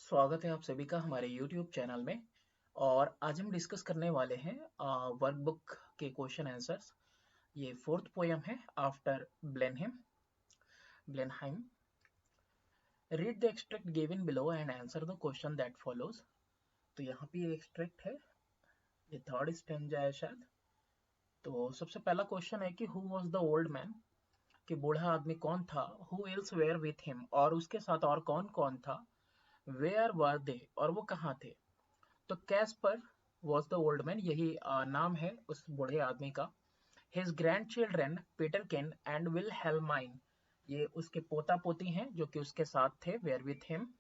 स्वागत है आप सभी का हमारे YouTube चैनल में। और आज हम डिस्कस करने वाले हैं वर्कबुक के क्वेश्चन आंसर्स। ये फोर्थ पोयम है after Blenheim. Read the extract given below and answer the question that follows. तो यहाँ पे ये एक्सट्रैक्ट है, ये थर्ड स्टेंजा है शायद। तो सबसे पहला क्वेश्चन है कि who was the old man, कि बूढ़ा आदमी कौन था। Who else were with him, और उसके साथ और कौन कौन था। वेयर वर दे, और वो कहाँ थे। तो Caspar was the old man, यही नाम है उस बूढ़े आदमी का। हिज ग्रैंड चिल्ड्रेन पीटरकिन एंड विलहेल्माइन, ये उसके पोता पोती हैं जो कि उसके साथ थे, were with him.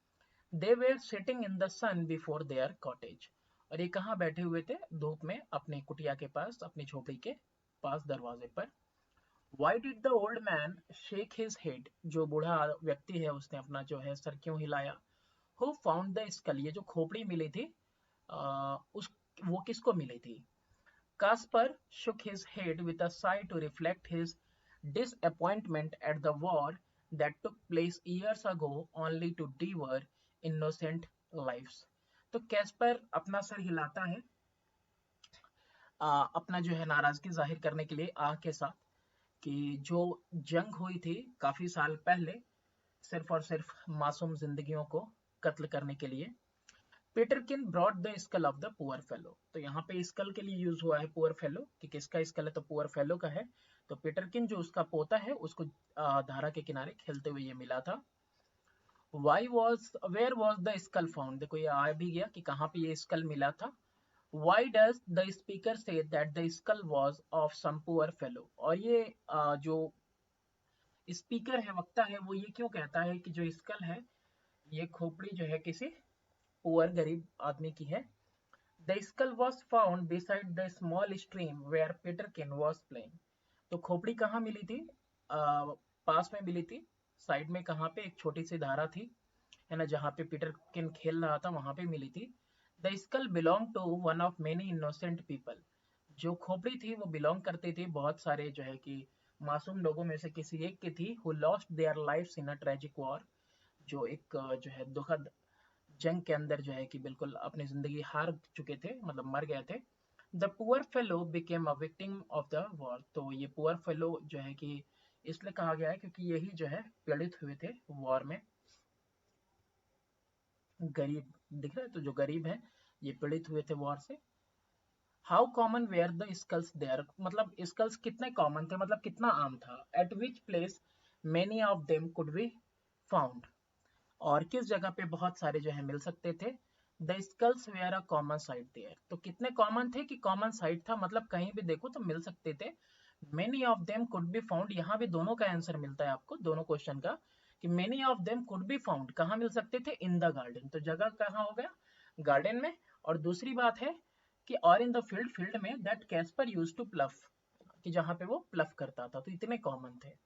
They were sitting in the sun before their cottage, और ये कहाँ बैठे हुए थे, धूप में, अपनी कुटिया के पास, अपनी झोपड़ी के पास, दरवाजे पर। Why did the old man shake his head, जो बूढ़ा व्यक्ति है उसने अपना जो है सर क्यों हिलाया। हु फाउंड द स्कल, ये जो खोपड़ी मिली थी उस वो किसको मिली थी। Kaspar shook his head with a sigh to reflect his disappointment at the war that took place years ago only to devour innocent lives। तो कैस्पर अपना सर हिलाता है अपना जो है नाराजगी जाहिर करने के लिए आह के साथ, कि जो जंग हुई थी काफी साल पहले सिर्फ और सिर्फ मासूम जिंदगियों को कत्ल करने के लिए। Peterkin brought the skull of the poor fellow, तो यहाँ पे स्कल के लिए यूज हुआ है पुअर फेलो, कि किसका स्कल है, तो पुअर फेलो का है। तो पीटरकिन जो उसका पोता है उसको धारा के किनारे खेलते हुए ये मिला था। Where was the skull found, देखो ये आ भी गया कि कहाँ पे ये स्कल मिला था। Why does the speaker say that the skull was of some poor fellow, और ये जो स्पीकर है, वक्ता है, वो ये क्यों कहता है कि जो स्कल है, ये खोपड़ी जो है किसी पुअर गरीब आदमी की है। The skull was found beside the small stream where Peterkin was playing। तो खोपड़ी कहाँ मिली थी, पास में मिली थी, साइड में कहाँ पे, एक छोटी सी धारा थी, है ना, जहाँ पे पीटरकिन खेल रहा था वहां पे मिली थी। The skull belong to one of many innocent people, जो खोपड़ी थी वो बिलोंग करती थी बहुत सारे जो है कि मासूम लोगों में से किसी एक की थी। Who lost their lives in a tragic war, जो एक जो है दुखद जंग के अंदर जो है कि बिल्कुल अपनी जिंदगी हार चुके थे, मतलब मर गए थे। The poor fellow became a victim of the war, तो ये पुअर फेलो जो है कि इसलिए कहा गया है क्योंकि यही जो है पीड़ित हुए थे वॉर में। गरीब दिख रहा है, तो जो गरीब है ये पीड़ित हुए थे वॉर से। How common were the skulls there, मतलब स्कल्स कितने कॉमन थे, मतलब कितना आम था। At which place many of them could be found, और किस जगह पे बहुत सारे जो है मिल सकते थे। The skulls were a common sight there, तो कितने कॉमन थे कि कॉमन साइट था, मतलब कहीं भी देखो तो मिल सकते थे। Many of them could be found, यहाँ भी दोनों का आंसर मिलता है आपको दोनों क्वेश्चन का, कि many of them could be found कहाँ मिल सकते थे, इन द गार्डन, तो जगह कहाँ हो गया, गार्डन में। और दूसरी बात है कि और इन द फील्ड, फील्ड में that Kaspar use to plough, कि जहाँ पे वो प्लफ करता था, तो इतने कॉमन थे।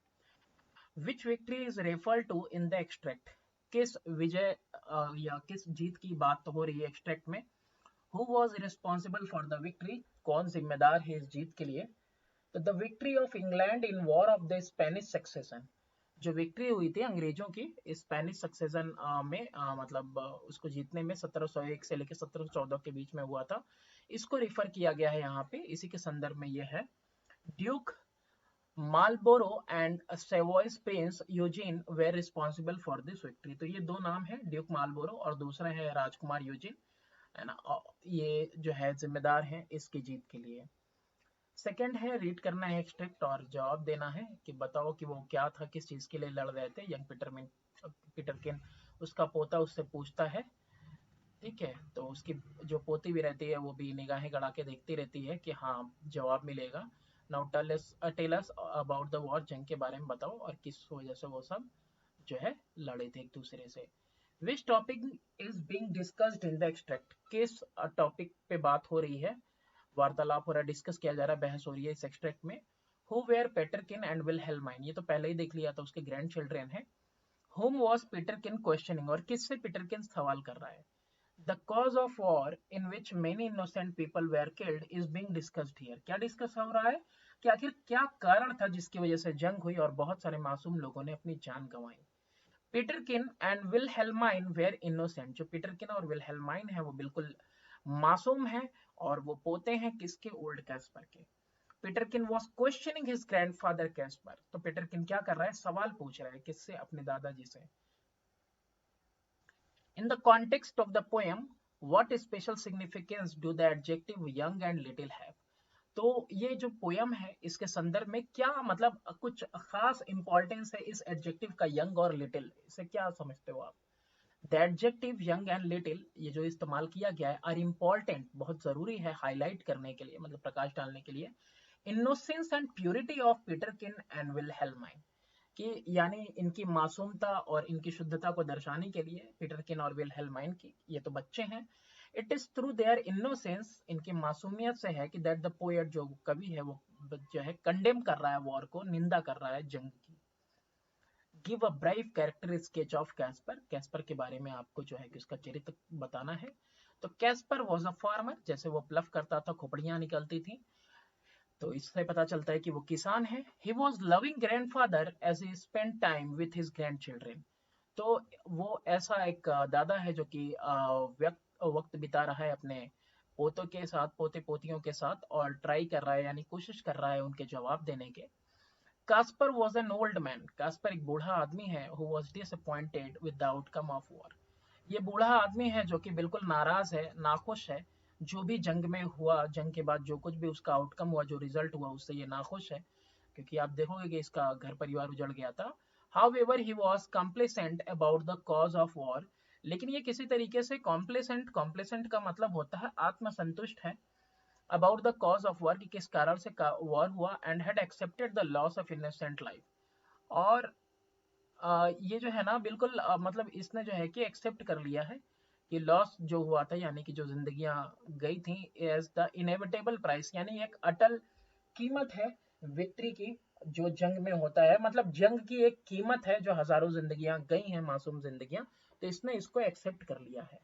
Which victory is refer to in the extract, किस विजय या किस जीत की बात हो रही है एक्सट्रैक्ट में। Who was responsible for the victory, कौन जिम्मेदार है इस जीत के लिए। तो the victory of England in war of the Spanish succession, जो विक्ट्री हुई थी अंग्रेजों की स्पेनिश सक्सेशन में, मतलब उसको जीतने में 1701 से लेकर 1714 के बीच में हुआ था, इसको रिफर किया गया है यहाँ पे, इसी के संदर्भ में ये है। Duke Marlborough and Savoy's Prince Eugene were responsible for this victory, तो ये दो नाम है, ड्यूक मार्लबोरो और दूसरा है राजकुमार यूजिन, है ना, ये जो है जिम्मेदार हैं इसकी जीत के लिए। सेकंड है रीड करना है एक्सट्रैक्ट और जवाब देना है कि बताओ कि वो क्या था, किस चीज के लिए लड़ रहे थे। यंग पीटरकिन उसका पोता उससे पूछता है, ठीक है, तो उसकी जो पोती भी रहती है वो भी निगाहें गड़ा के देखती रहती है कि हाँ जवाब मिलेगा। Now tell us about the war, जंग के बारे में बताओ और किस वजह से वो सब जो है लड़े थे एक दूसरे से। Which topic is being discussed in the extract, किस टॉपिक पे बात हो रही है, वार्तालाप हो रहा है, डिस्कस किया जा रहा है, बहस हो रही है इस एक्सट्रैक्ट में। हु वेयर पेटरकिन एंड विलहेल्माइन, ये तो पहले ही देख लिया था, उसके ग्रैंड चिल्ड्रेन है। हुम वॉज पीटरकिन क्वेश्चनिंग, और किससे पीटरकिन सवाल कर रहा है। The cause of war in which many innocent people where killed is being discussed here, क्या डिस्कस हो रहा है कि आखिर क्या कारण था जिसकी वजह से जंग हुई और बहुत सारे मासूम लोगों ने अपनी जान गंवाई। पीटरकिन एंड विलहेल्माइन वेर इनोसेंट। जो पीटरकिन और विलहेल्माइन है वो बिल्कुल मासूम है और वो पोते हैं किसके, ओल्ड कैस्पर के। Peterkin was questioning his grandfather Casper. तो पीटरकिन क्या कर रहा है, सवाल पूछ रहा है किससे, अपने दादाजी से। In the context of the poem what special significance do the adjective young and little have. तो ये जो पोयम है इसके संदर्भ में क्या मतलब कुछ खास इंपॉर्टेंस है इस एडजेक्टिव का, यंग और लिटिल, इसे क्या समझते हो आप। The adjective young and little ये जो इस्तेमाल किया गया है, आर इम्पॉर्टेंट, बहुत जरूरी है हाईलाइट करने के लिए, मतलब प्रकाश डालने के लिए, innocence and purity of Peterkin and Wilhelmine, कि यानी इनकी मासूमता और इनकी शुद्धता को दर्शाने के लिए पीटरकिन और विलहेल्माइन की, ये तो बच्चे हैं, it is through their innocence, इनकी मासूमियत से है कि दैट द पोएट, जो कवि है वो जो है कंडेम कर रहा है वॉर को, निंदा कर रहा है जंग की। Give a bribe character sketch of Caspar, Caspar के बारे में आपको जो है कि उसका चरित्र बताना है। तो कैस्पर वॉज अ फार्मर, जैसे वो प्लफ करता था खोपड़ियां निकलती थी, तो इससे पता चलता है कि वो किसान है। He was loving grandfather as he spend time with his grand children. तो वो ऐसा एक दादा है जो कि वक्त बिता रहा है अपने पोतों के साथ, पोते पोतियों के साथ, और ट्राई कर रहा है यानी कोशिश कर रहा है उनके जवाब देने के। Kaspar was an old man, Kaspar एक बूढ़ा आदमी है, who was disappointed with the outcome of war. ये बूढ़ा आदमी है जो कि बिल्कुल नाराज है, नाखुश है, जो भी जंग में हुआ, जंग के बाद जो कुछ भी उसका आउटकम हुआ, जो रिजल्ट हुआ, उससे ये नाखुश है, क्योंकि आप देखोगे कि इसका घर परिवार उजड़ गया था। However, he was complacent about the cause of war. लेकिन ये किसी तरीके से कॉम्प्लेसेंट का मतलब होता है आत्मसंतुष्ट है, about the cause of war, कि किस कारण से वॉर हुआ, and had accepted the loss of innocent life. और ये जो है ना बिल्कुल मतलब इसने जो है कि एक्सेप्ट कर लिया है कि लॉस जो हुआ था, यानी कि जो जिंदगियां गई थी, एज द इनएविटेबल प्राइस, यानी एक अटल कीमत है विक्ट्री की, जो जंग में होता है, मतलब जंग की एक कीमत है जो हजारों जिंदगियां गई हैं, मासूम जिंदगियां। तो इसने इसको एक्सेप्ट कर लिया है।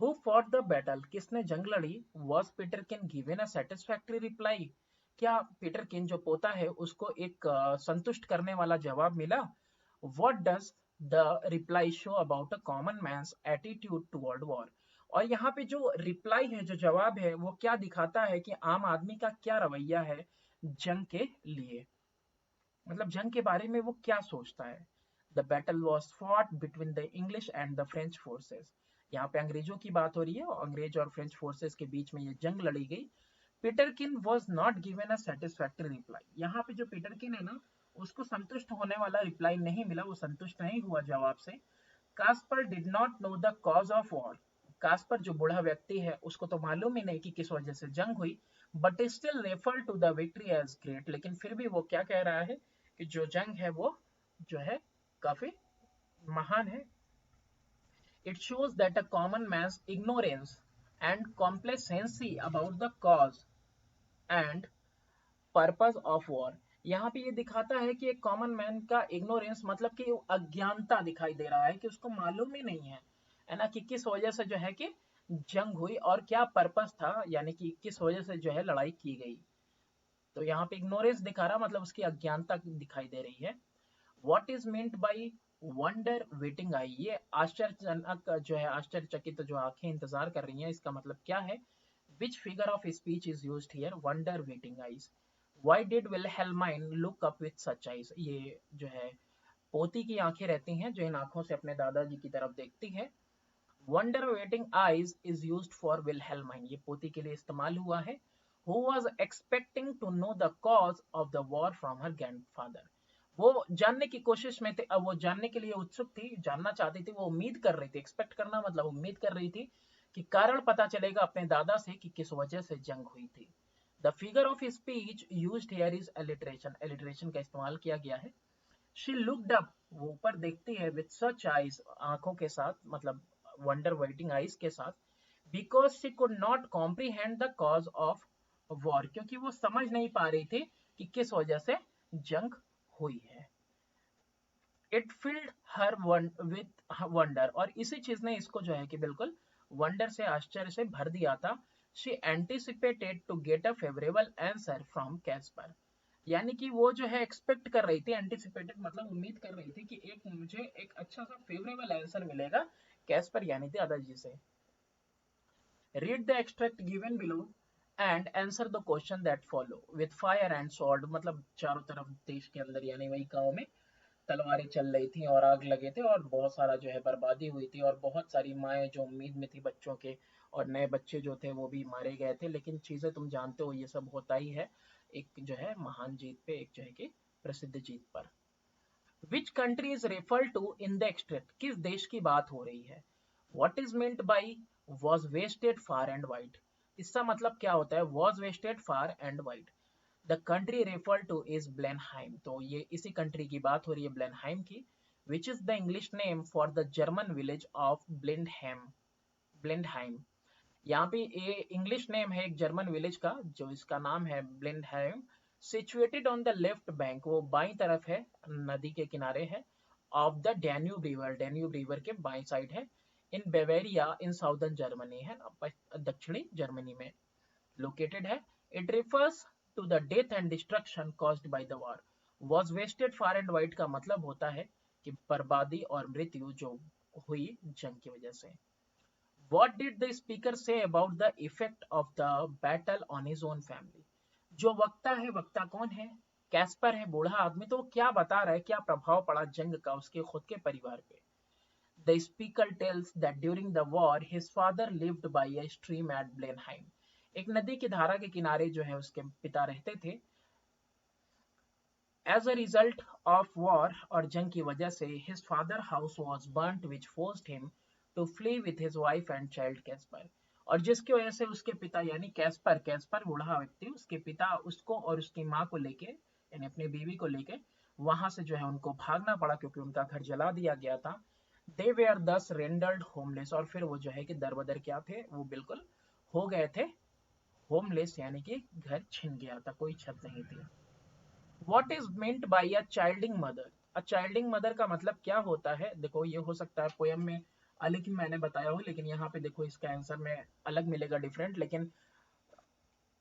हु फॉट द बैटल, किसने जंग लड़ी, was Peterkin given a satisfactory reply, क्या पीटरकिन जो पोता है उसको एक संतुष्ट करने वाला जवाब मिला। What does the reply show about a common man's attitude toward war. और यहाँ पे जो रिप्लाई है, जो जवाब है, वो क्या दिखाता है कि आम आदमी का क्या रवैया है जंग के लिए, मतलब जंग के बारे में वो क्या सोचता है। The battle was fought between the English and the French forces. यहाँ पे अंग्रेजों की बात हो रही है, और अंग्रेज और फ्रेंच फोर्सेस के बीच में ये जंग लड़ी गई। Peterkin was not given a satisfactory reply. यहाँ पे जो पीटरकिन है ना, उसको संतुष्ट होने वाला रिप्लाई नहीं मिला, वो संतुष्ट नहीं हुआ जवाब से। Kaspar did not know the cause of war. Kaspar जो बूढ़ा व्यक्ति है उसको तो मालूम ही नहीं कि किस वजह से जंग हुई, but still refer to the victory as great. लेकिन फिर भी वो क्या कह रहा है कि जो जंग है वो जो है काफी महान है। It shows that a common man's ignorance and complacency about the cause and purpose of war। यहाँ पे ये दिखाता है कि एक कॉमन मैन का इग्नोरेंस, मतलब कि अज्ञानता दिखाई दे रहा है कि उसको मालूम ही नहीं है ना, कि किस वजह से जो है कि जंग हुई और क्या पर्पस था, यानी कि किस वजह से जो है लड़ाई की गई। तो यहाँ पे इग्नोरेंस दिखा रहा, मतलब उसकी अज्ञानता दिखाई दे रही है। What is meant by wonder waiting I, ये आश्चर्यजनक जो है, आश्चर्यचकित जो आंखें इंतजार कर रही हैं, इसका मतलब क्या है। Which figure of speech is used here, wonder waiting eyes. Why did Wilhelmine look up with such eyes, ये जो है पोती की आंखें रहती हैं जो इन आंखों से अपने दादाजी की तरफ देखती है। Wonder waiting eyes is used for Wilhelmine, ये पोती के लिए इस्तेमाल हुआ है। Who was expecting to know the cause of the war from her grandfather, वो जानने की कोशिश में थे, अब वो जानने के लिए उत्सुक थी, जानना चाहती थी, वो उम्मीद कर रही थी, एक्सपेक्ट करना मतलब उम्मीद कर रही थी कि कारण पता चलेगा अपने दादा से कि किस वजह से जंग हुई थी। The figure of speech used here is alliteration, alliteration का इस्तेमाल किया गया है। शी लुक्ड अप, वो ऊपर देखती है, विद सच आईज, आंखों के साथ, मतलब वंडर वेटिंग आईज के साथ, because she could not comprehend the cause of war, क्योंकि वो समझ नहीं पा रही थी कि किस वजह से जंग हुई है। It filled her with wonder, और इसी चीज ने इसको जो है कि बिल्कुल वंडर से, आश्चर्य से भर दिया था। She anticipated to get a favourable answer from Kaspar, यानी कि वो जो है एक्सपेक्ट कर रही थी, एंटिसिपेटेड मतलब उम्मीद कर रही थी कि एक मुझे एक अच्छा सा फेवरेबल आंसर मिलेगा कैस्पर यानी कि दादाजी से। Read the extract given below and answer the question that follow with fire and sword, मतलब चारों तरफ देश के अंदर यानी वही गांव में तलवारें चल रही थी और आग लगे थे और बहुत सारा जो है बर्बादी हुई थी और बहुत सारी माएँ जो उम्मीद में थी बच्चों के और नए बच्चे जो थे वो भी मारे गए थे। लेकिन चीजें तुम जानते हो ये सब होता ही है एक जो है महान जीत पे, एक जो है कि प्रसिद्ध जीत पर। Which country is refer to in the extract, किस देश की बात हो रही है। What is meant by was wasted far and wide, इसका मतलब क्या होता है was wasted far and wide. The country refer to is Blenheim, तो ये इसी कंट्री की बात हो रही है ब्लेनहाइम की। Which is the English name for the German village of Blindheim, Blindheim. यहाँ पे ये इंग्लिश नेम है एक जर्मन विलेज का जो इसका नाम है Blindheim. Situated on the left bank, वो बाई तरफ है नदी के किनारे है, of the Danube river, Danube river के बाई साइड है। इन बेवेरिया इन साउदर्न जर्मनी है, दक्षिणी जर्मनी में लोकेटेड है। It refers to the death and destruction caused by the war. Was wasted far and wide का मतलब होता है कि बर्बादी और मृत्यु जो हुई जंग की वजह से। What did the speaker say about the effect of the battle on his own family? जो वक्ता है, वक्ता कौन है, कैस्पर है बूढ़ा आदमी, तो वो क्या बता रहा है, क्या प्रभाव पड़ा जंग का उसके खुद के परिवार पे। The speaker tells that during the war his father lived by a stream at Blenheim, एक नदी की धारा के किनारे जो है उसके पिता रहते थे। As a result of war और जंग की वजह से his father house was burnt which forced him to flee with his wife and child Casper, और जिसकी वजह से उसके पिता यानी कैस्पर, कैस्पर बूढ़ा व्यक्ति, उसके पिता उसको और उसकी माँ को लेके यानी अपनी बीवी को लेके वहां से जो है उनको भागना पड़ा क्योंकि उनका घर जला दिया गया था। दे वेयर दस रेंडर्ड होमलेस, और फिर वो जो है कि दरबदर क्या थे, वो बिल्कुल हो गए थे होमलेस, यानी कि घर छिन गया था, कोई छत नहीं थी। What is meant by a childing mother? A childing mother का मतलब क्या होता है, देखो ये हो सकता है पोयम में अलग ही मैंने बताया हो, लेकिन यहाँ पे देखो इसका आंसर में अलग मिलेगा डिफरेंट, लेकिन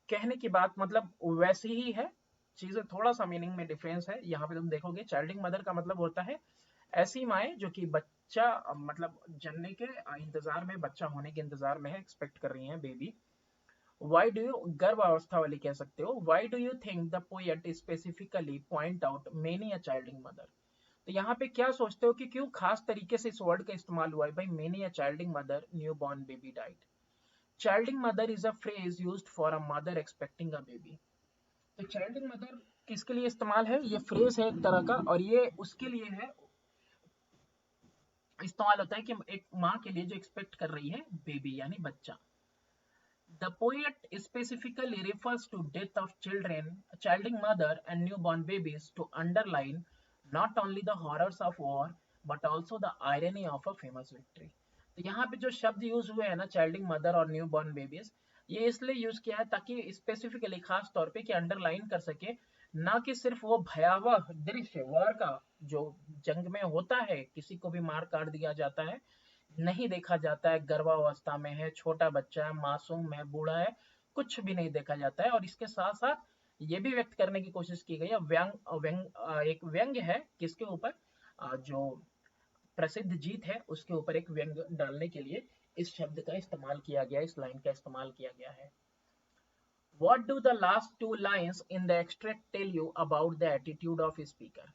कहने की बात मतलब वैसी ही है, चीजें थोड़ा सा मीनिंग में डिफरेंस है। यहाँ पे तुम देखोगे चाइल्डिंग मदर का मतलब होता है ऐसी माए जो कि बच्चा मतलब जनने के इंतजार में, बच्चा होने के इंतजार में है, एक्सपेक्ट कर रही है बेबी। वाई डू यू, गर्भ अवस्था वाली कह सकते हो। Why do you think the poet specifically point out many a childing mother, तो यहाँ पे क्या सोचते हो कि क्यों खास तरीके से इस वर्ड का इस्तेमाल हुआ है भाई, many a childing mother new born baby died. Childing mother is a phrase used for a mother expecting a baby, तो चाइल्डिंग मदर किसके लिए इस्तेमाल है, ये फ्रेज है एक तरह का, और ये उसके लिए है, इस्तेमाल होता है कि एक माँ के लिए जो एक्सपेक्ट कर रही है बेबी यानी बच्चा। The poet specifically refers to death of children, childing mother and newborn babies to underline not only the horrors of war but also the irony of a famous victory. तो यहाँ पे जो शब्द यूज हुए हैं ना चाइल्डिंग मदर और new born babies, ये इसलिए यूज किया है ताकि स्पेसिफिकली खास तौर पे कि अंडरलाइन कर सके ना कि सिर्फ वो भयावह दृश्य वॉर का जो जंग में होता है, किसी को भी मार काट दिया जाता है, नहीं देखा जाता है, गर्भावस्था में है, छोटा बच्चा है, मासूम है, बूढ़ा है, कुछ भी नहीं देखा जाता है। और इसके साथ साथ ये भी व्यक्त करने की कोशिश की गई है, एक व्यंग्य है किसके ऊपर, जो प्रसिद्ध जीत है उसके ऊपर एक व्यंग्य डालने के लिए इस शब्द का इस्तेमाल किया गया, इस लाइन का इस्तेमाल किया गया है। What do the last two lines in the extract tell you about the attitude of speaker?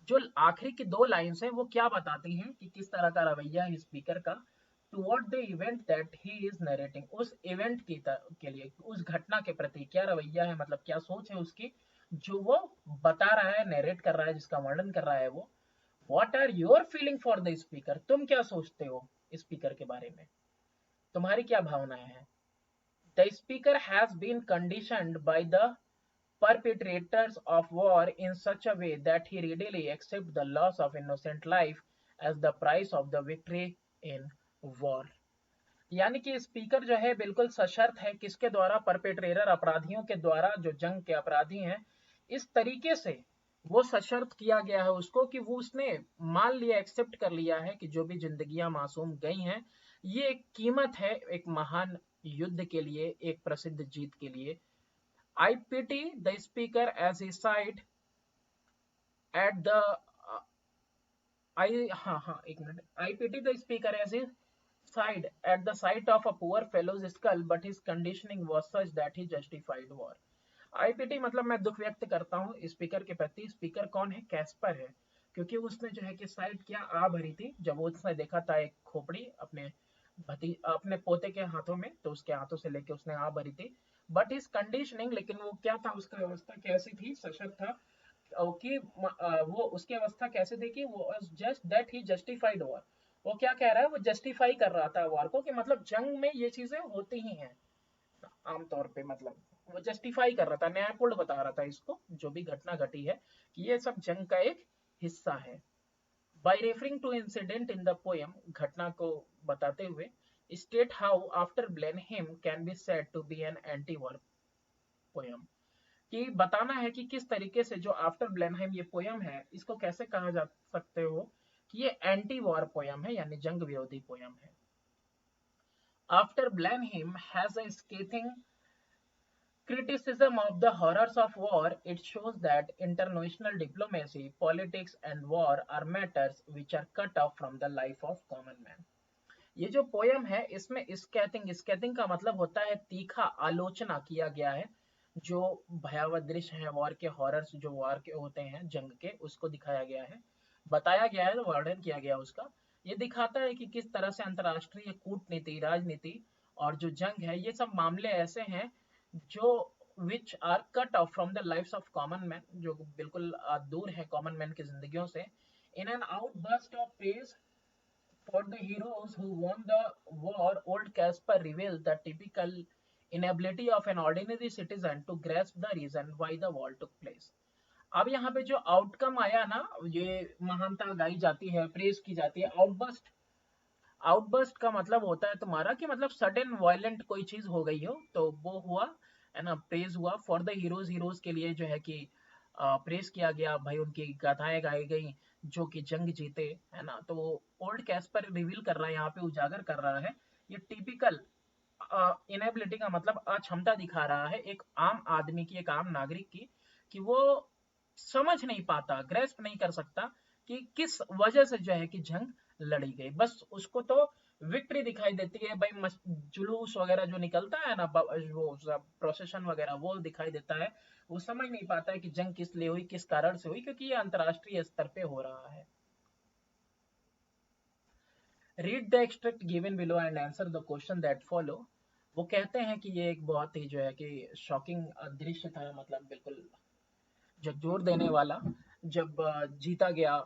जो आखिरी की दो लाइन्स हैं वो क्या बताती हैं कि किस तरह का रवैया है स्पीकर का toward the event that he is narrating, उस इवेंट के लिए, उस घटना के प्रति क्या रवैया है, मतलब क्या सोच है उसकी जो वो बता रहा है, नरेट कर रहा है, जिसका वर्णन कर रहा है वो। What are your feeling for the speaker, तुम क्या सोचते हो स्पीकर के बारे में, तुम्हारी क्या भावनाएं हैं। The speaker has been conditioned by the perpetrators of war in such a way that he readily accepts the loss of innocent life as the price of the victory in war। यानी कि speaker जो है बिल्कुल सशर्त है किसके द्वारा, perpetrator अपराधियों के द्वारा, जो जंग के अपराधी हैं, इस तरीके से वो सशर्त किया गया है उसको कि वो उसने मान लिया, एक्सेप्ट कर लिया है कि जो भी जिंदगियां मासूम गई हैं ये एक कीमत है एक महान युद्ध के लिए, एक प्रसिद्ध जीत के लिए। I pity the speaker as he sighed at the एक minute. I pity the speaker as he sighed at the sight of a poor fellow's skull, but his conditioning was such that he justified war. I pity मतलब मैं दुख व्यक्त करता हूँ speaker के प्रति. Speaker कौन है? कैस्पर है. क्योंकि उसने जो है कि साइड किया, आ भरी थी जब उसने देखा था एक खोपड़ी अपने पोते के हाथों में, तो उसके हाथों से लेके उसने आ भरी थी. बट इस कंडीशनिंग, लेकिन वो क्या था, उसका व्यवस्था कैसी थी, सशक्त था कि वो उसकी अवस्था कैसे थी कि वो just that he justified war. वो क्या कह रहा है, वो जस्टिफाई कर रहा था वॉर को, कि मतलब जंग में ये चीजें होती ही हैं आमतौर पे. मतलब वो जस्टिफाई कर रहा था, न्यायपूर्ण बता रहा था इसको, जो भी घटना घटी है कि ये सब जंग का एक हिस्सा है. By referring to incident in the poem, घटना को बताते हुए, state how after Blenheim can be said to be an anti war poem. कि बताना है कि किस तरीके से जो आफ्टर ब्लेनहेम ये पोयम है, इसको कैसे कहा जा सकते हो कि ये एंटी वॉर पोयम है, यानी जंग विरोधी पोयम है. After Blenheim has a scathing criticism of the horrors of war. It shows that international diplomacy, politics and war are matters which are cut off from the life of common man. ये जो poem है, इसमें स्कैथिंग का मतलब होता है तीखा, आलोचना किया गया है जो भयावह दृश्य है वॉर के, हॉरर्स जो वॉर के होते हैं, जंग के, उसको दिखाया गया है, बताया गया है, वर्णन किया गया उसका. ये दिखाता है कि किस तरह से अंतर्राष्ट्रीय कूटनीति, राजनीति और जो जंग है, ये सब मामले ऐसे हैं जो which are cut off from the lives of common man, जो बिल्कुल दूर है कॉमन मैन की जिंदगियों से. In an outburst of praise for the heroes who won the war, old Caspar reveals the typical inability of an ordinary citizen to grasp the reason why the war took place. अब यहाँ पे जो outcome आया ना, ये महानता गाई जाती है, प्रेज की जाती है. आउटबर्स्ट, आउटबर्स्ट का मतलब होता है तुम्हारा कि मतलब सडन वायलेंट कोई चीज हो गई हो, तो वो हुआ है ना, प्रेज हुआ. फॉर द हीरोज, हीरोज के लिए जो है कि प्रेज किया गया भाई, उनकी गाथाएं गाई गई जो कि जंग जीते, है ना. तो ओल्ड कैस्पर रिवील कर रहा है यहाँ पे, उजागर कर रहा है ये टिपिकल इनेबिलिटी का मतलब अक्षमता दिखा रहा है एक आम आदमी की, एक आम नागरिक की, कि वो समझ नहीं पाता, ग्रेस्प नहीं कर सकता कि किस वजह से जो है कि जंग लड़ी गई. बस उसको तो विक्ट्री दिखाई देती है भाई, जुलूस वगैरह जो निकलता है ना, वो प्रोसेशन वगैरह वो दिखाई देता है. वो समझ नहीं पाता है कि जंग किस लिए हुई, किस कारण से हुई, क्योंकि ये अंतरराष्ट्रीय स्तर पे हो रहा है. Read the extract given below and answer the question that follow. वो कहते हैं कि ये एक बहुत ही जो है कि शॉकिंग दृश्य था, मतलब बिल्कुल झकझोर देने वाला, जब जीता गया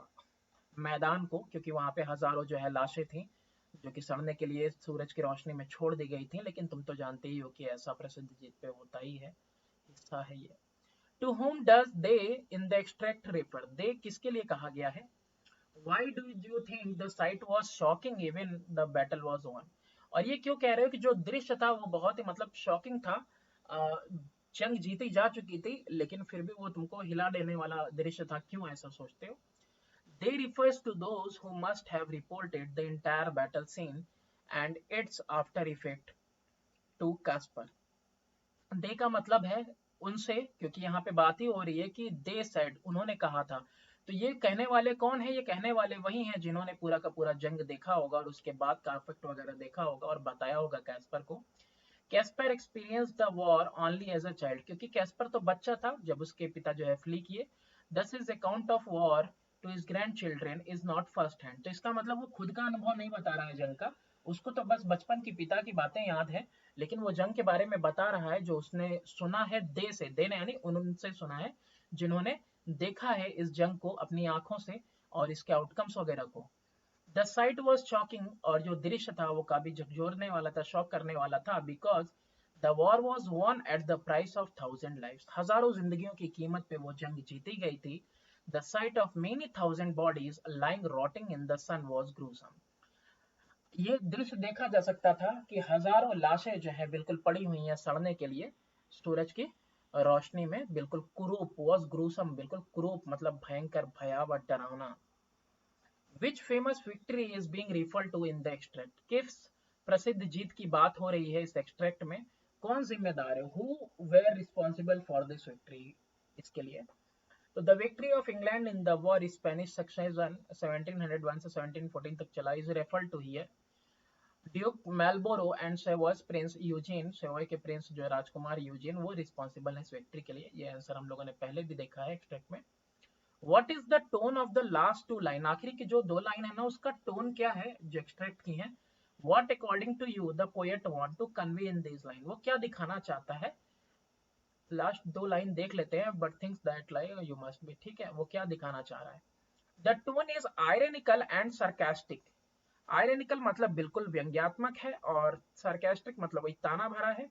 मैदान को, क्योंकि वहां पे हजारों जो है लाशें थी जो कि सड़ने के लिए सूरज की रोशनी में छोड़ दी गई थी. लेकिन तुम तो जानते ही हो कि ऐसा प्रसिद्ध जीत पे होता ही है, हिस्सा है ये. To whom does they in the extract refer, they किसके लिए कहा गया है. Why do you think the sight was shocking even the battle was won? और ये क्यों कह रहे हो कि जो दृश्य था वो बहुत ही मतलब शॉकिंग था, जंग जीती जा चुकी थी लेकिन फिर भी वो तुमको हिला देने वाला दृश्य था, क्यों ऐसा सोचते हो. They refers to those who must have reported the entire battle scene and its after effect to Casper. दे का मतलब है उनसे, क्योंकि यहाँ पे बात ही हो रही है कि दे सेड, उन्होंने कहा था. तो ये कहने वाले कौन है, ये कहने वाले वही हैं जिन्होंने पूरा का पूरा जंग देखा होगा और उसके बाद का इफेक्ट वगैरह देखा होगा और बताया होगा कैस्पर को. Kaspar experience the war only as a child, क्योंकि कैस्पर तो बच्चा था जब उसके पिता जो है फ्ली किए. This is account of war to his grand children is not first hand. तो इसका मतलब वो खुद का अनुभव नहीं बता रहा है जंग का, उसको तो बस बचपन की पिता की बातें याद है, लेकिन वो जंग के बारे में बता रहा है जो उसने सुना है दे से, देने यानी उनसे सुना है जिन्होंने देखा है इस जंग को अपनी आंखों से और इसके आउटकम्स वगैरह को. द साइट वॉज शॉकिंग, और जो दृश्य था वो काफी झकझोरने वाला था, शॉक करने वाला था, because the war was won at the price of 1000 lives. हजारों जिंदगियों की कीमत पे वो जंग जीती गई थी. The sight of many thousand bodies lying rotting in the sun was gruesome. ये दृश्य देखा जा सकता था कि हजारों लाशें जो है बिल्कुल पड़ी हुई हैं सड़ने के लिए सूरज की रोशनी में, बिल्कुल कुरूप, वॉज ग्रूसम, बिल्कुल कुरूप मतलब भयंकर, भयावह, डरावना. Which famous victory is being referred to in the extract, किस प्रसिद्ध जीत की बात हो रही है इस एक्सट्रैक्ट में. कौन जिम्मेदार है, who were responsible for this victory, इसके लिए। तो the victory of England in the war Spanish succession 1701 से 1714 तक चला, is referred to here Duke Marlborough and Savoy's Prince Eugene, Savoy के प्रिंस जो है राजकुमार यूजीन, वो रिस्पॉन्सिबल है इस विक्ट्री के लिए। ये आंसर हम लोगों ने पहले भी देखा है एक्सट्रैक्ट में। What is the tone of the last two line, आखिरी की जो दो लाइन है ना उसका टोन क्या है जो एक्सट्रैक्ट की है। What according to you the poet want to convey in this line, वो क्या दिखाना चाहता है। लास्ट दो लाइन देख लेते हैं, but thinks that like you must be, ठीक है, वो क्या दिखाना चाह रहा है। The tone is ironical and sarcastic, ironical मतलब बिल्कुल व्यंग्यात्मक है, और sarcastic मतलब वही ताना भरा है।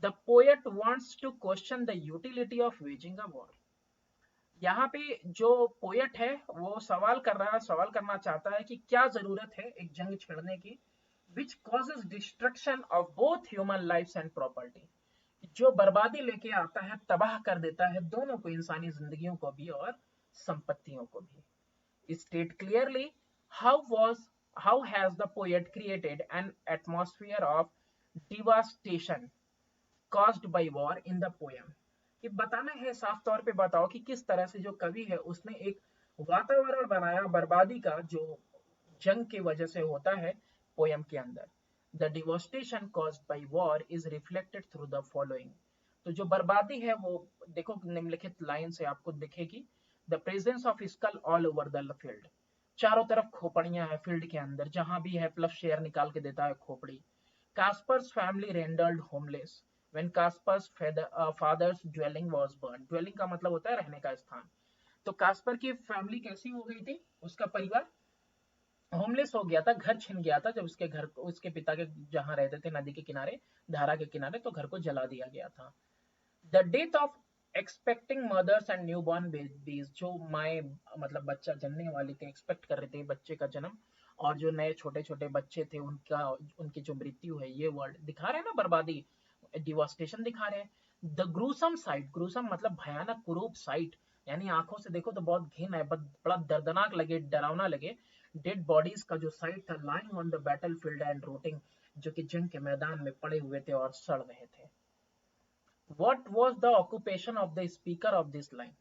The poet wants to question the utility of waging a war, यहाँ पे जो पोएट है वो सवाल कर रहा है, सवाल करना चाहता है कि क्या जरूरत है एक जंग छेड़ने की, which causes destruction of both human life and property, जो बर्बादी लेके आता है, तबाह कर देता है दोनों को, इंसानी जिंदगियों को भी और संपत्तियों को भी। State clearly how was how has the poet created an atmosphere of devastation caused by war in the poem, कि बताना है, साफ तौर पे बताओ कि किस तरह से जो कवि है उसने एक वातावरण बनाया बर्बादी का जो जंग की वजह से होता है पोयम के अंदर। The devastation caused by war is reflected through the following, तो जो बर्बादी है वो देखो निम्नलिखित लाइन से आपको दिखेगी। The presence of skull all over the field, चारों तरफ खोपड़ियां हैं फील्ड के अंदर, जहां भी है प्लस शेयर निकाल के देता है खोपड़ी। Casper's family rendered homeless when Casper's father's dwelling was burned, dwelling का मतलब होता है रहने का स्थान। तो कास्पर की फैमिली कैसी हो गई थी, उसका परिवार होमलेस हो गया था, घर छिन गया था जब उसके घर को, उसके पिता के जहां रहते थे नदी के किनारे, धारा के किनारे, तो घर को जला दिया गया था। The death of expecting mothers and new born babies, जो माए मतलब बच्चा जनने वाली थी, एक्सपेक्ट कर रहे थे बच्चे का जन्म, और जो नए छोटे छोटे बच्चे थे उनका, उनकी जो मृत्यु है, ये वर्ड दिखा रहे हैं ना, बर्बादी डिवास्टेशन दिखा रहे हैं। द ग्रूसम साइट, ग्रूसम मतलब भयानक कुरूप साइट, यानी आंखों से देखो तो बहुत घिन है, बड़ा दर्दनाक लगे, डरावना लगे। डेड बॉडीज का जो साइट था lying on the battle field and rotting, जो कि जंग के मैदान में पड़े हुए थे और सड़ रहे थे। What was the occupation of the speaker of this line?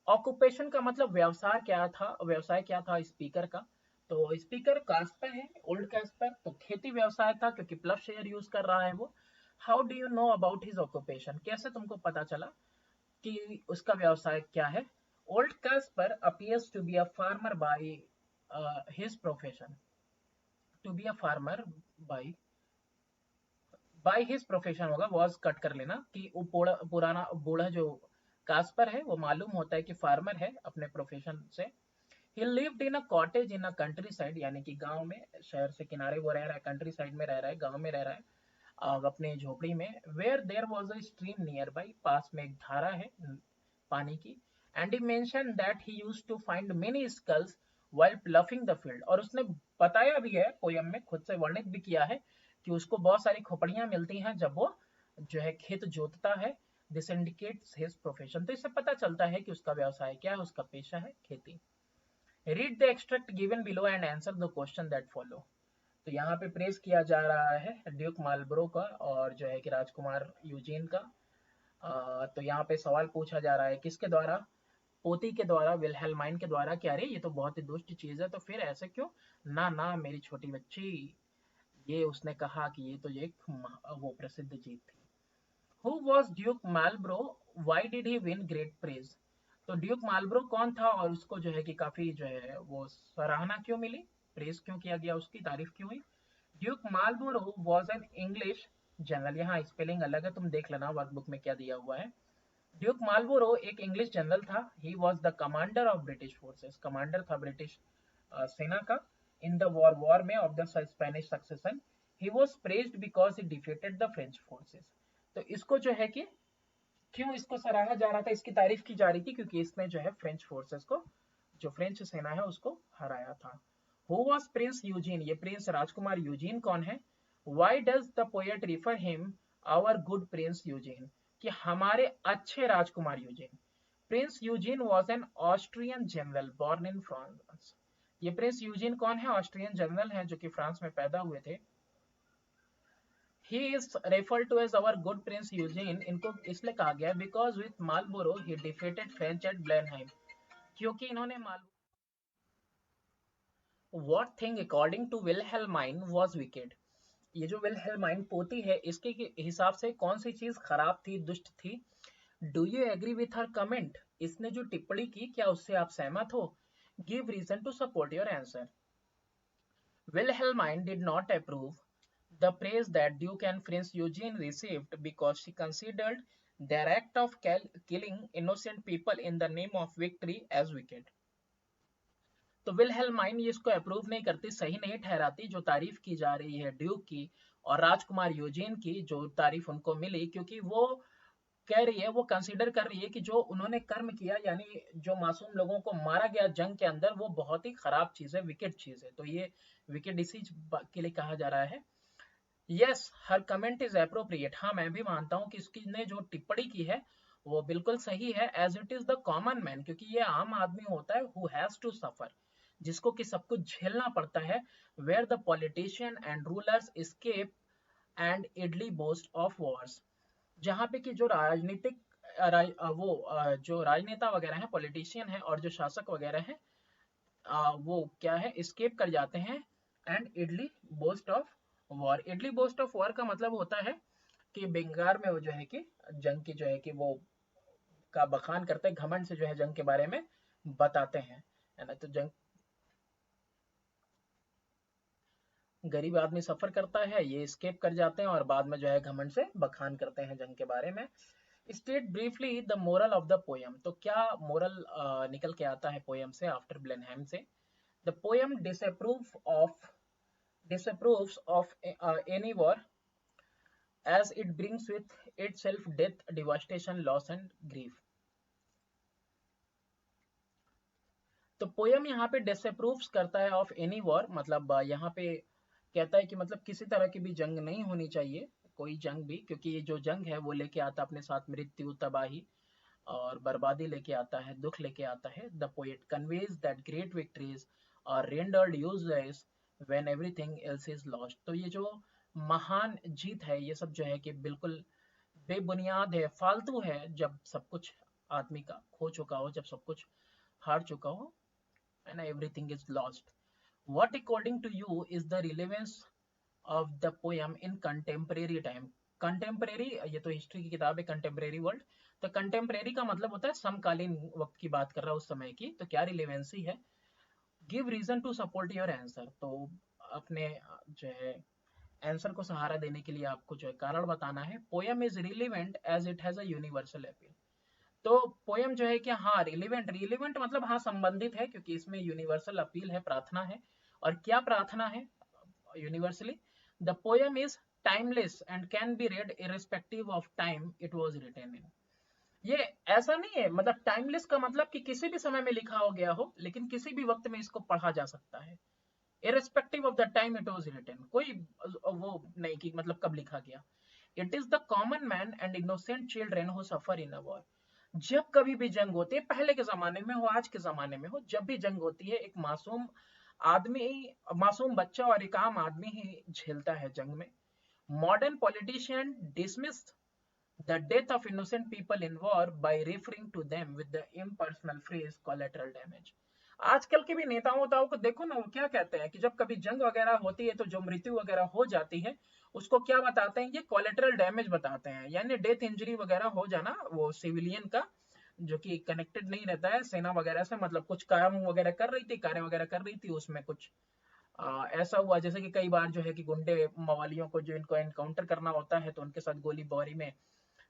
Occupation का मतलब व्यवसाय क्या था, व्यवसाय क्या था स्पीकर का। तो स्पीकर कास्पर है, ओल्ड कास्पर, तो खेती व्यवसाय था क्योंकि प्लस शेयर यूज कर रहा है वो। How do you know about his occupation, कैसे तुमको पता चला कि उसका व्यवसाय क्या है। Old Kaspar appears to be a farmer by his profession, to be a farmer by by his profession होगा, वॉज कट कर लेना, कि वो पुराना बूढ़ा जो कास्पर है वो मालूम होता है कि फार्मर है अपने प्रोफेशन से। ही lived in a cottage in a country side, यानी कि गांव में, शहर से किनारे वो रह रहा है, कंट्री साइड में रह रहा है, गांव में रह रहा है, अपने झोपड़ी में। Where there was a stream nearby, पास में एक धारा है पानी की। And he mention that he used to find many skulls while ploughing the field, और उसने बताया भी है पोयम में, खुद से वर्णित भी किया है कि उसको बहुत सारी खोपड़ियां मिलती हैं जब वो जो है खेत जोतता है। दिस इंडिकेट्स हिज प्रोफेशन, तो इससे पता चलता है कि उसका व्यवसाय क्या है, उसका पेशा है खेती। Read the extract given below and answer the question that follow, तो यहाँ पे प्रेस किया जा रहा है ड्यूक मालब्रो का और जो है कि राजकुमार यूजीन का। तो यहाँ पे सवाल पूछा जा रहा है किसके द्वारा, पोती के द्वारा, विल्हेल्माइन के द्वारा, कि अरे ये तो बहुत ही दुष्ट चीज है, तो फिर ऐसे क्यों, ना ना मेरी छोटी बच्ची, ये उसने कहा कि ये तो एक वो प्रसिद्ध जीत थी। Who was Duke Marlboro, why did he win great praise, तो ड्यूक मालब्रो कौन था और उसको जो है कि काफी जो है वो सराहना क्यों मिली, प्रेज क्यों किया गया, उसकी तारीफ क्यों हुई। Duke Marlboro was an English general, यहाँ स्पेलिंग अलग है, तुम देख लेना वर्कबुक में क्या दिया हुआ है। ड्यूक मालबोरो एक इंग्लिश जनरल था, he was the commander of British forces, commander था ब्रिटिश सेना का, इन द वॉर वॉर में of the Spanish succession. He was praised because he defeated the French forces, तो इसको जो है कि क्यों इसको सराहा जा रहा था, इसकी तारीफ की जा रही थी क्योंकि इसने जो है फ्रेंच फोर्सेस को, जो फ्रेंच सेना है उसको हराया था। हु वॉज प्रिंस यूजीन, ये प्रिंस राजकुमार यूजीन कौन है। Why does the poet refer him our good Prince Eugene, कि हमारे अच्छे राजकुमार यूजीन। Prince Eugene was an Austrian general born in France, ये प्रिंस यूजीन कौन है, ऑस्ट्रियन जनरल है जो कि फ्रांस में पैदा हुए थे। He is referred to as our good Prince Eugene, इनको इसलिए कहा गया because with Marlborough he defeated French at Blenheim, क्योंकि इन्होंने what thing according to Wilhelmine was wicked, ये जो विल्हेल्माइन पोती है इसके हिसाब से कौन सी चीज खराब थी, दुष्ट थी। Do you agree with her comment, इसने जो टिप्पणी की क्या उससे आप सहमत हो। Give reason to support your answer. Wilhelmine did not approve the praise that Duke and Prince Eugene received because she considered their act of killing innocent people in the name of victory as wicked. तो विल्हेल्माइन ये इसको approve नहीं करती, सही नहीं ठहराती जो तारीफ की जा रही है ड्यूक की और राजकुमार यूजीन की, जो तारीफ उनको मिली, क्योंकि वो कह रही है, वो कंसीडर कर रही है कि जो उन्होंने कर्म किया यानी जो मासूम लोगों को मारा गया जंग के अंदर, वो बहुत ही खराब चीज है, विकेट चीज है। तो ये विकेट इसी के लिए कहा जा रहा है। Yes her comment is appropriate, हाँ मैं भी मानता हूँ कि इसकी ने जो टिप्पणी की है वो बिल्कुल सही है, as it is the common man, क्योंकि ये आम आदमी होता है हु हैज टू सफर, जिसको कि सब कुछ झेलना पड़ता है। Where the politician and rulers escape and idly boast of wars, जहाँ पे कि जो राजनीतिक जो राजनेता वगैरह हैं, पॉलिटिशियन हैं और जो शासक वगैरह हैं, वो क्या है, एस्केप कर जाते हैं। And idly boast of war, idli boast of war का मतलब होता है कि बंगाल में वो जो है कि जंग की जो है कि वो का बखान करते हैं, घमंड से जो है जंग के बारे में बताते हैं, है ना। तो जंग, गरीब आदमी सफर करता है, ये स्केप कर जाते हैं और बाद में जो है घमंड से बखान करते हैं जंग के बारे में। State briefly the moral of the poem, तो क्या मोरल निकल के आता है पोयम से आफ्टर ब्लेनहेम से। The poem disapproves of any war as it brings with itself death, devastation, loss and grief. तो पोयम यहाँ पे डिसअप्रूव्स करता है ऑफ एनी वॉर, मतलब यहाँ पे कहता है कि मतलब किसी तरह की भी जंग नहीं होनी चाहिए, कोई जंग भी, क्योंकि ये जो जंग है वो लेके आता अपने साथ मृत्यु, तबाही और बर्बादी लेके आता है, दुख लेके आता है। The poet conveys that great victories are rendered useless when everything else is lost, तो ये जो महान जीत है ये सब जो है कि बिल्कुल बेबुनियाद है, फालतू है, जब सब कुछ आदमी का खो चुका हो, जब सब कुछ हार चुका हो, and everything is lost. What according to you is the relevance of the poem in contemporary time? Contemporary, ये तो हिस्ट्री की किताब है कंटेम्परेरी वर्ल्ड, तो कंटेम्परेरी का मतलब होता है समकालीन वक्त की बात कर रहा है, उस समय की, तो क्या रिलेवेंसी है। Give reason to support your answer, तो अपने जो है आंसर को सहारा देने के लिए आपको जो है कारण बताना है। Poem is relevant as it has a universal appeal, तो पोयम जो है कि हाँ रिलेवेंट मतलब हाँ संबंधित है, क्योंकि इसमें यूनिवर्सल अपील है, प्रार्थना है। और क्या प्रार्थना है universally. The poem is timeless and can be read irrespective of time it was written in, ये ऐसा नहीं है, मतलब टाइमलेस का मतलब कि किसी भी समय में लिखा हो गया हो, लेकिन किसी भी वक्त में इसको पढ़ा जा सकता है, irrespective of the time it was written, कोई वो नहीं कि मतलब कब लिखा गया। It is the common man and innocent children who suffer in a war, जब कभी भी जंग होती है, पहले के जमाने में हो आज के जमाने में हो, जब भी जंग होती है एक मासूम आदमी, मासूम बच्चा और एक आम आदमी ही झेलता है जंग में। Modern politician dismiss the death of innocent people in war by referring to them with the impersonal phrase collateral damage. आजकल के भी नेताओं को देखो ना, वो क्या कहते हैं कि जब कभी जंग वगैरह होती है तो जो मृत्यु वगैरह हो जाती है उसको क्या बताते हैं, ये कोलेटरल डैमेज बताते हैं, यानी डेथ इंजरी वगैरह हो जाना वो सिविलियन का, जो कि कनेक्टेड नहीं रहता है सेना वगैरह से, मतलब कुछ काम वगैरह कर रही थी, कार्य वगैरह कर रही थी, उसमें कुछ ऐसा हुआ जैसे कि कई बार जो है कि गुंडे मवालियों को जो इनको एनकाउंटर करना होता है तो उनके साथ गोली बारी में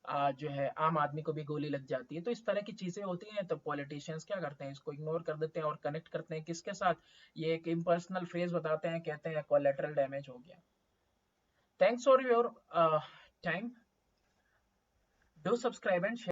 जो है आम आदमी को भी गोली लग जाती है, तो इस तरह की चीजें होती हैं। तो पॉलिटिशियंस क्या करते हैं, इसको इग्नोर कर देते हैं और कनेक्ट करते हैं किसके साथ, ये एक इम्पर्सनल फ्रेज बताते हैं, कहते हैं कोलेटरल डैमेज हो गया। Thanks for your time, do subscribe and